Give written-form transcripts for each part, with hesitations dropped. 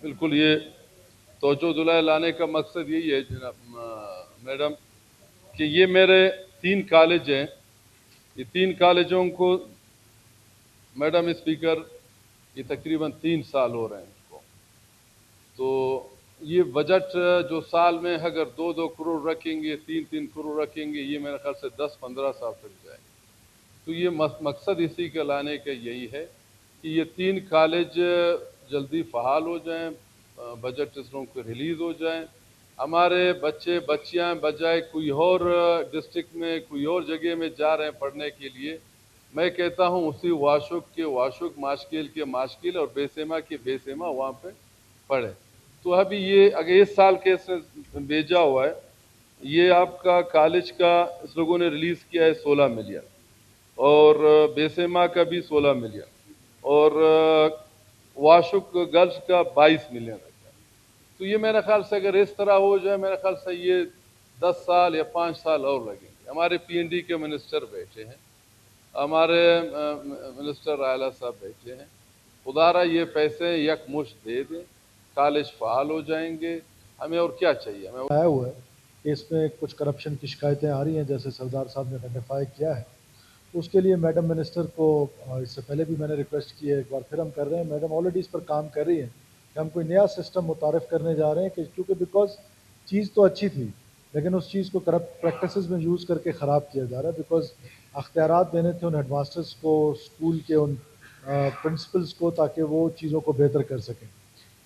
بالکل یہ توجہ دلائے لانے کا مقصد یہی ہے جناب میڈم کہ یہ میرے 3 کالج ہیں. یہ 3 کالجوں کو میڈم اسپیکر یہ تقریباً 3 سال ہو رہے ہیں اس کو. تو یہ بجٹ جو سال میں اگر 2-2 کروڑ رکھیں گے 3-3 کروڑ رکھیں گے یہ میرے خیال سے 10-15 سال تک جائے گا. تو یہ مقصد اسی کے لانے کا یہی ہے کہ یہ 3 کالج جلدی فعال ہو جائیں, بجٹ ٹیچروں کو ریلیز ہو جائیں. ہمارے بچے بچیاں بجائے کوئی اور ڈسٹرکٹ میں کوئی اور جگہ میں جا رہے ہیں پڑھنے کے لیے, میں کہتا ہوں اسی واشک کے واشک, ماشکیل کے ماشکیل اور بیسیما کے بیسیما وہاں پہ پڑھے. تو ابھی یہ اگر اس سال کے اس نے بھیجا ہوا ہے, یہ آپ کا کالج کا اس لوگوں نے ریلیز کیا ہے 16 ملین, اور بیسیما کا بھی 16 ملین, اور واشک گرلز کا 22 ملین رکھا ہے. تو یہ میرے خیال سے اگر اس طرح ہو جائے میرے خیال سے یہ 10 سال یا 5 سال اور لگیں گے. ہمارے پی این ڈی کے منسٹر بیٹھے ہیں, ہمارے منسٹر رائلہ صاحب بیٹھے ہیں, خدا را یہ پیسے یک مشت دے دیں, کالج فعال ہو جائیں گے. ہمیں اور کیا چاہیے؟ ہمیں آیا ہوا ہے کہ اس میں کچھ کرپشن کی شکایتیں آ رہی ہیں جیسے سردار صاحب نے آئیڈینٹیفائی کیا ہے. اس کے لیے میڈم منسٹر کو اس سے پہلے بھی میں نے ریکویسٹ کی ہے, ایک بار پھر ہم کر رہے ہیں. میڈم آلریڈی اس پر کام کر رہی ہیں کہ ہم کوئی نیا سسٹم متعارف کرنے جا رہے ہیں کہ کیونکہ بیکاز چیز تو اچھی تھی لیکن اس چیز کو کرپٹ پریکٹسز میں یوز کر کے خراب کیا جا رہا ہے. بیکاز اختیارات دینے تھے ان ہیڈ ماسٹرس کو, اسکول کے ان پرنسپلس کو, تاکہ وہ چیزوں کو بہتر کر سکیں.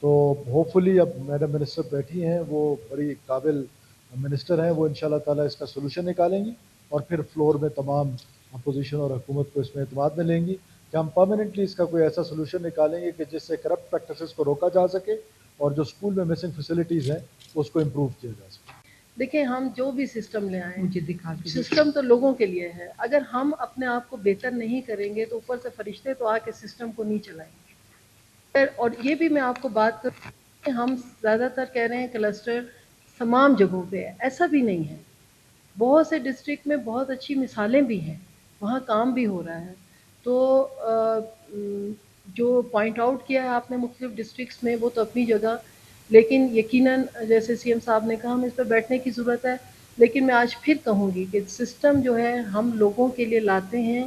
تو ہوپ فلی اب میڈم منسٹر بیٹھی ہیں, وہ بڑی قابل منسٹر ہیں, وہ ان شاء اللہ تعالیٰ اس کا سولوشن نکالیں گی اور پھر فلور میں تمام اپوزیشن اور حکومت کو اس میں اعتماد میں لیں گی کہ ہم پرماننٹلی اس کا کوئی ایسا سولوشن نکالیں گے کہ جس سے کرپٹ پریکٹسز کو روکا جا سکے اور جو اسکول میں مسنگ فیسلٹیز ہیں اس کو امپروو کیا جا سکے. دیکھیں, ہم جو بھی سسٹم لے آئیں, سسٹم تو لوگوں کے لیے ہے. اگر ہم اپنے آپ کو بہتر نہیں کریں گے تو اوپر سے فرشتے تو آ کے سسٹم کو نہیں چلائیں گے. اور یہ بھی میں آپ کو بات کروں کہ ہم زیادہ تر کہہ رہے ہیں کلسٹر تمام جگہوں پہ ہے, ایسا بھی نہیں ہے. بہت سے ڈسٹرکٹ میں بہت اچھی مثالیں بھی ہیں, وہاں کام بھی ہو رہا ہے. تو جو پوائنٹ آؤٹ کیا ہے آپ نے مختلف ڈسٹرکٹس میں, وہ تو اپنی جگہ, لیکن یقیناً جیسے سی ایم صاحب نے کہا ہم اس پہ بیٹھنے کی ضرورت ہے. لیکن میں آج پھر کہوں گی کہ سسٹم جو ہے ہم لوگوں کے لیے لاتے ہیں.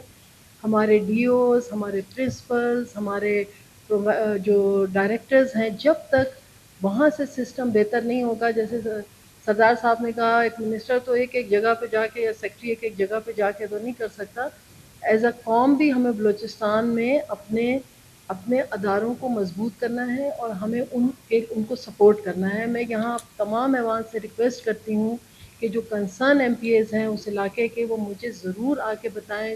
ہمارے ڈی اوز, ہمارے پرنسپلز, ہمارے جو ڈائریکٹرز ہیں, جب تک وہاں سے سسٹم بہتر نہیں ہوگا, جیسے سردار صاحب نے کہا ایک منسٹر تو ایک جگہ پہ جا کے یا سیکٹری ایک جگہ پہ جا کے تو نہیں کر سکتا. ایز اے قوم بھی ہمیں بلوچستان میں اپنے اداروں کو مضبوط کرنا ہے اور ہمیں ان کو سپورٹ کرنا ہے. میں یہاں تمام ایوان سے ریکویسٹ کرتی ہوں کہ جو کنسرن ایم پی ایز ہیں اس علاقے کے, وہ مجھے ضرور آ کے بتائیں